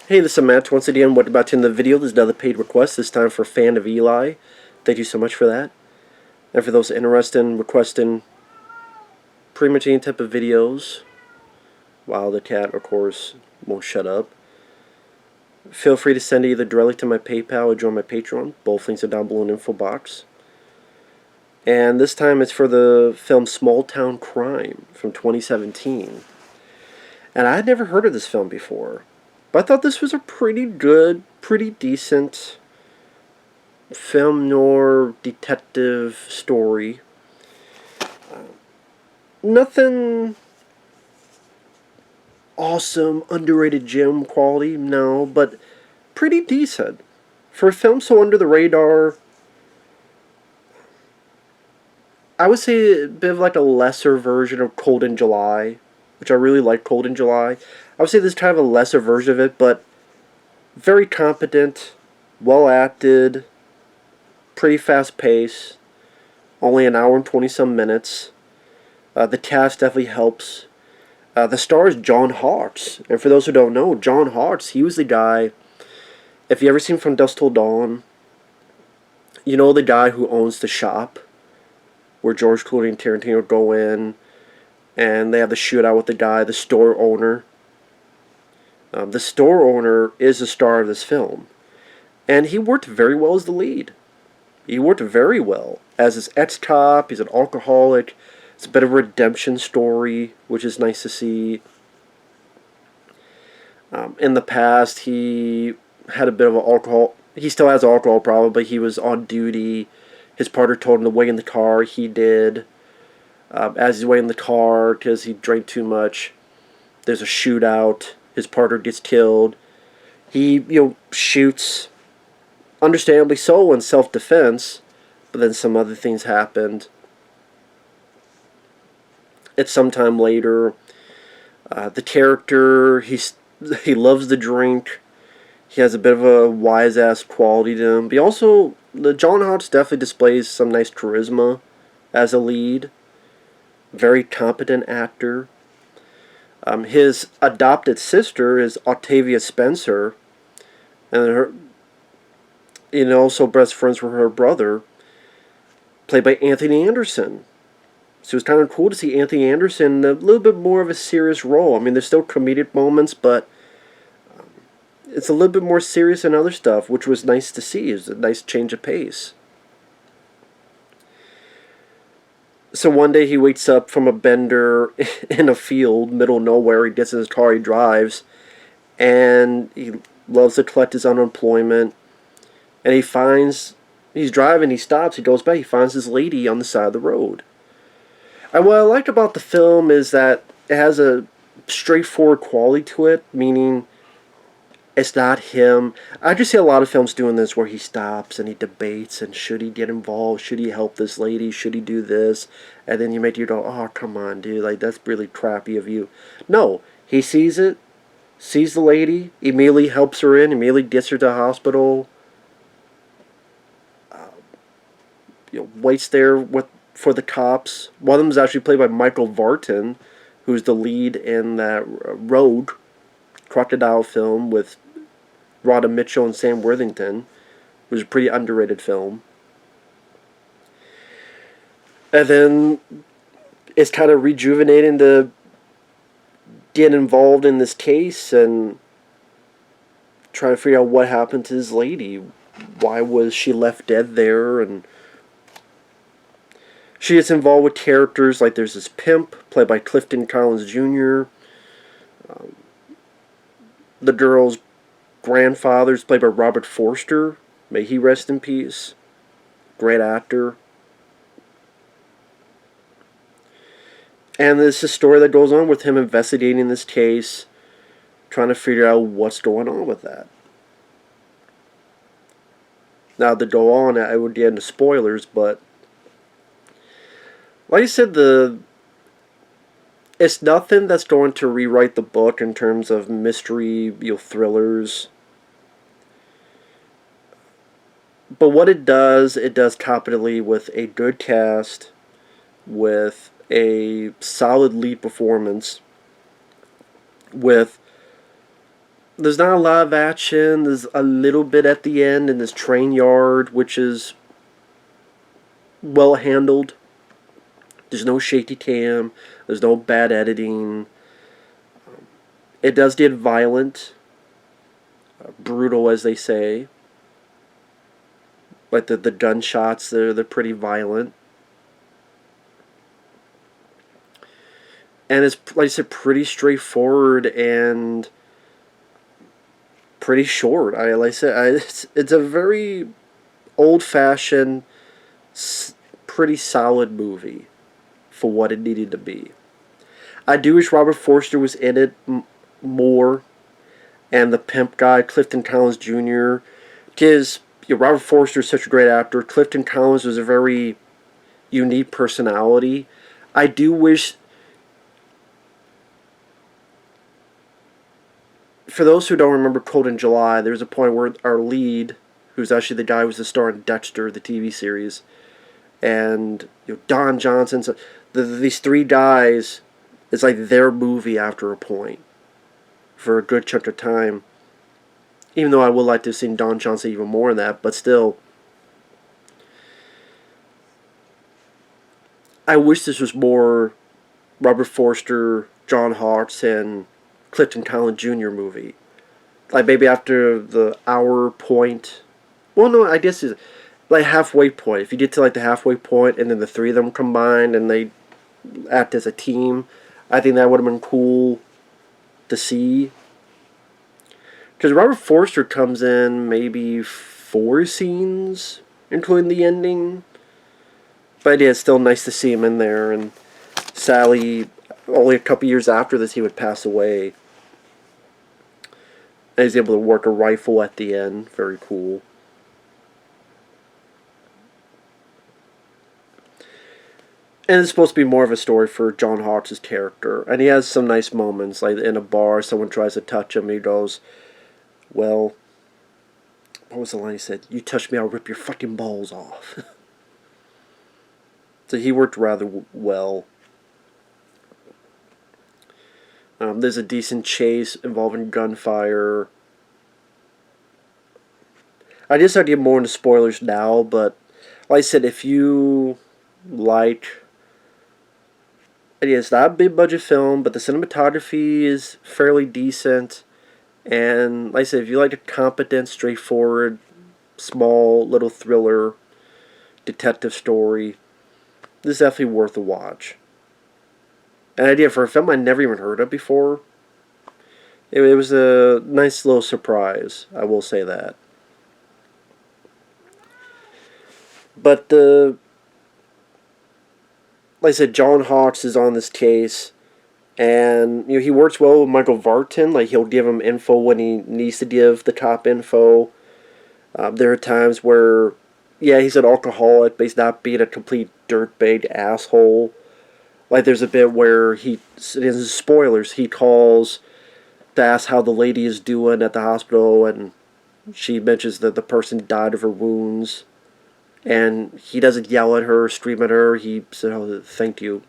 Hey, this is Matt once again. Welcome back to the video. There's another paid request, this time for Fan of Eli. Thank you so much for that. And for those interested in requesting pretty much any type of videos, while the cat, of course, won't shut up, feel free to send either directly to my PayPal or join my Patreon. Both links are down below in the info box. And this time it's for the film Small Town Crime from 2017. And I had never heard of this film before. But I thought this was a pretty good, pretty decent film noir detective story. Nothing awesome, underrated gem quality, no, but pretty decent. For a film so under the radar, I would say a bit of like a lesser version of Cold in July, which I really like Cold in July. I would say this is kind of a lesser version of it, but very competent, well acted, pretty fast pace, only an hour and 20 some minutes. The cast definitely helps. The star is John Hawkes, and for those who don't know, John Hawkes, he was the guy, if you ever seen From Dusk Till Dawn, you know the guy who owns the shop, where George Clooney and Tarantino go in, and they have the shootout with the guy, the store owner. The store owner is the star of this film, and he worked very well as the lead. He worked very well as his ex-cop. He's an alcoholic. It's a bit of a redemption story, which is nice to see. In the past, he had a bit of an alcohol. He still has alcohol problem, but he was on duty. His partner told him to wait in the car. He did. As he's waiting in the car because he drank too much, there's a shootout. His partner gets killed. He, shoots, understandably so, in self-defense, but then some other things happened. It's sometime later. The character, he loves the drink. He has a bit of a wise-ass quality to him. But also, the John Hawkes definitely displays some nice charisma as a lead. Very competent actor. His adopted sister is Octavia Spencer, and also best friends with her brother, played by Anthony Anderson. So it was kind of cool to see Anthony Anderson in a little bit more of a serious role. I mean, there's still comedic moments, but it's a little bit more serious than other stuff, which was nice to see. It was a nice change of pace. So one day he wakes up from a bender in a field, middle of nowhere. He gets in his car, he drives, and he loves to collect his unemployment. And he's driving, he stops, he goes back, he finds this lady on the side of the road. And what I liked about the film is that it has a straightforward quality to it, meaning it's not him. I just see a lot of films doing this where he stops and he debates and should he get involved, should he help this lady, should he do this, and then you make you go, oh, come on, dude, like, that's really crappy of you. No, he sees it, sees the lady, immediately helps her in, immediately gets her to the hospital, waits there for the cops. One of them is actually played by Michael Vartan, who's the lead in that Rogue Crocodile film with Rhoda Mitchell and Sam Worthington. It was a pretty underrated film. And then it's kind of rejuvenating to get involved in this case and try to figure out what happened to this lady. Why was she left dead there? And she gets involved with characters like there's this pimp played by Clifton Collins Jr. The girl's grandfather's played by Robert Forster. May he rest in peace. Great actor. And this is a story that goes on with him investigating this case, trying to figure out what's going on with that. Now, to go on, I would get into spoilers, but like I said, it's nothing that's going to rewrite the book in terms of mystery, thrillers. But what it does competently with a good cast, with a solid lead performance, with there's not a lot of action. There's a little bit at the end in this train yard, which is well handled. There's no shaky cam. There's no bad editing. It does get violent, brutal, as they say. Like the gunshots, they're pretty violent. And it's, like I said, pretty straightforward and pretty short. Like I said, it's a very old-fashioned, pretty solid movie for what it needed to be. I do wish Robert Forster was in it more, and the pimp guy, Clifton Collins Jr., because Robert Forster is such a great actor. Clifton Collins was a very unique personality. I do wish, for those who don't remember Cold in July, there was a point where our lead, who's actually the guy who was the star in Dexter, the TV series, and Don Johnson, so these three guys, it's like their movie after a point for a good chunk of time. Even though I would like to have seen Don Johnson even more in that, but still, I wish this was more Robert Forster, John Hawkes, and Clifton Collins Jr. movie. Like maybe after the hour point. Well, no, I guess it's like halfway point. If you get to like the halfway point and then the three of them combined and they act as a team, I think that would have been cool to see. Because Robert Forster comes in maybe 4 scenes, including the ending. But yeah, it's still nice to see him in there. And Sally, only a couple years after this, he would pass away. And he's able to work a rifle at the end. Very cool. And it's supposed to be more of a story for John Hawkes' character. And he has some nice moments. Like in a bar, someone tries to touch him. And he goes, well, what was the line he said? You touch me, I'll rip your fucking balls off. So he worked rather well. There's a decent chase involving gunfire. I just have to get more into spoilers now, but like I said, if you like, it's not a big budget film, but the cinematography is fairly decent. And like I said, if you like a competent, straightforward, small little thriller, detective story, this is definitely worth a watch. An idea for a film I never even heard of before. It was a nice little surprise, I will say that. But like I said, John Hawkes is on this case, and he works well with Michael Vartan. Like he'll give him info when he needs to give the cop info. There are times where, yeah, he's an alcoholic, but he's not being a complete dirtbag asshole. Like there's a bit where in spoilers, he calls to ask how the lady is doing at the hospital, and she mentions that the person died of her wounds. And he doesn't yell at her, scream at her. He said, "Oh, thank you."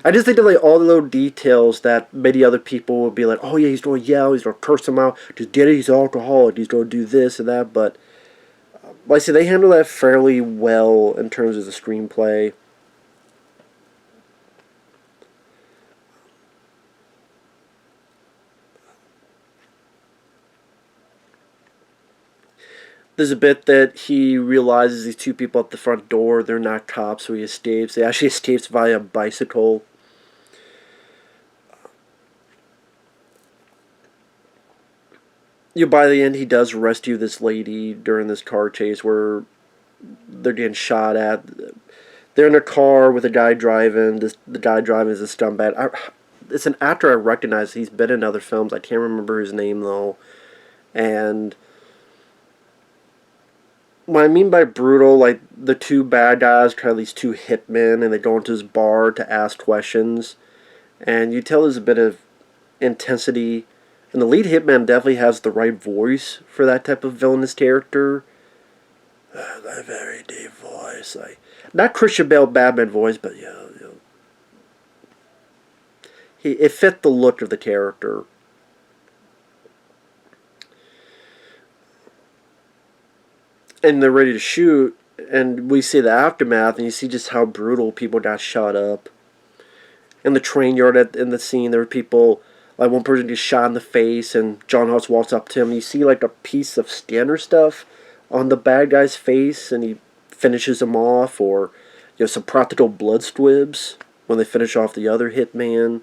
I just think of like all the little details that many other people would be like, "Oh yeah, he's going to yell, he's going to curse him out. Just get it, he's an alcoholic, he's going to do this and that." But like I said, they handle that fairly well in terms of the screenplay. There's a bit that he realizes these two people at the front door, they're not cops, so he escapes. He actually escapes via a bicycle. By the end, he does rescue this lady during this car chase where they're getting shot at. They're in a car with a guy driving. The guy driving is a scumbag. It's an actor I recognize. He's been in other films. I can't remember his name, though. And what I mean by brutal, like the two bad guys try these two hitmen, and they go into this bar to ask questions, and you tell there's a bit of intensity, and the lead hitman definitely has the right voice for that type of villainous character. That very deep voice, like not Christian Bale Batman voice, but it fit the look of the character. and they're ready to shoot, and we see the aftermath, and you see just how brutal people got shot up. In the train yard in the scene, there were people, like one person gets shot in the face, and John Hawkes walks up to him, and you see like a piece of skin or stuff on the bad guy's face, and he finishes him off, or some practical blood squibs when they finish off the other hitman.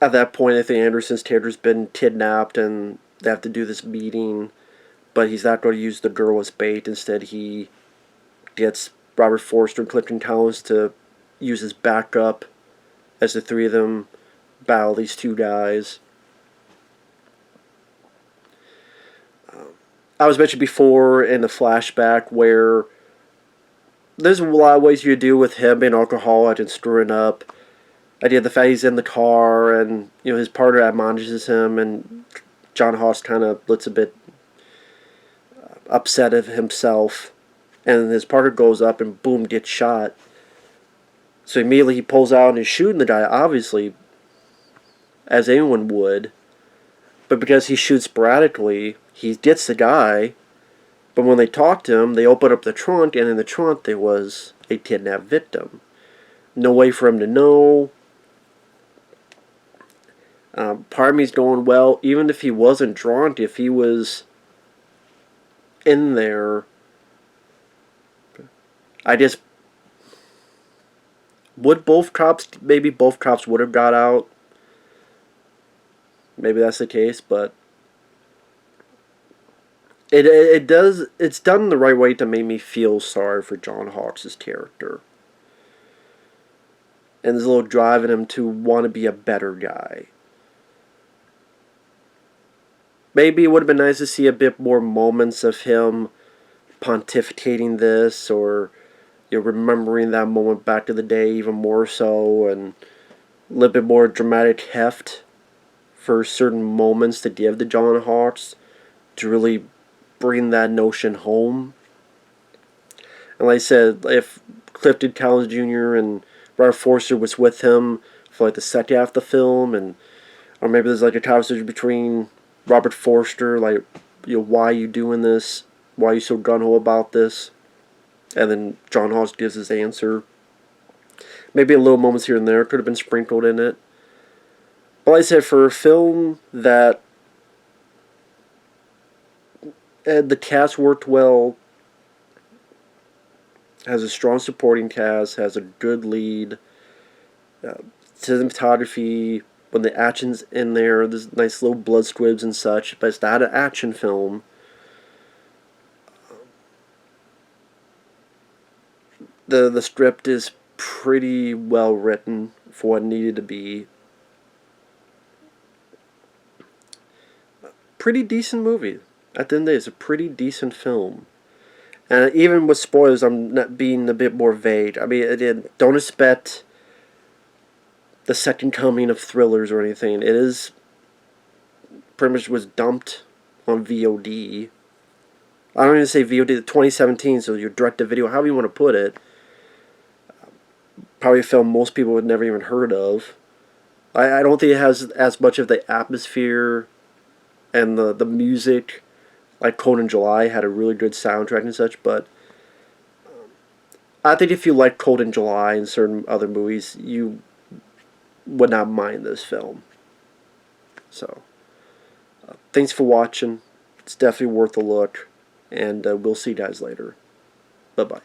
At that point, I think Anderson's character's been kidnapped, and they have to do this meeting, but he's not going to use the girl as bait. Instead, he gets Robert Forster and Clifton Collins to use his backup as the three of them battle these two guys. I was mentioned before in the flashback where there's a lot of ways you do with him being alcoholic and screwing up. Idea the fact he's in the car and his partner admonishes him, and John Hawkes kind of looks a bit upset of himself, and his partner goes up and boom, gets shot. So immediately he pulls out and is shooting the guy, obviously, as anyone would. But because he shoots sporadically, he gets the guy. But when they talk to him, they open up the trunk, and in the trunk there was a kidnapped victim. No way for him to know. Part of me's going, well, even if he wasn't drunk, if he was in there, I just... maybe both cops would have got out. Maybe that's the case, but it's done the right way to make me feel sorry for John Hawkes' character. And there's a little drive in him to want to be a better guy. Maybe it would have been nice to see a bit more moments of him pontificating this, or remembering that moment back to the day even more so, and a little bit more dramatic heft for certain moments to give to John Hawkes to really bring that notion home. And like I said, if Clifton Collins Jr. and Robert Forster was with him for like the second half of the film, or maybe there's like a conversation between Robert Forster, like, why are you doing this? Why are you so gung-ho about this? And then John Hawkes gives his answer. Maybe a little moments here and there could have been sprinkled in it. But like I said, for a film that the cast worked well, has a strong supporting cast, has a good lead, cinematography, when the action's in there, there's nice little blood squibs and such, but it's not an action film. The script is pretty well written for what it needed to be. Pretty decent movie. At the end of the day, it's a pretty decent film. And even with spoilers, I'm not being a bit more vague. I mean, don't expect the second coming of Thrillers or anything. It is pretty much was dumped on VOD. I don't even say VOD, 2017, so your direct-to-video, however you want to put it. Probably a film most people would never even heard of. I don't think it has as much of the atmosphere and the music. Like Cold in July had a really good soundtrack and such, but I think if you like Cold in July and certain other movies, you would not mind this film. So, thanks for watching. It's definitely worth a look, and we'll see you guys later. Bye-bye.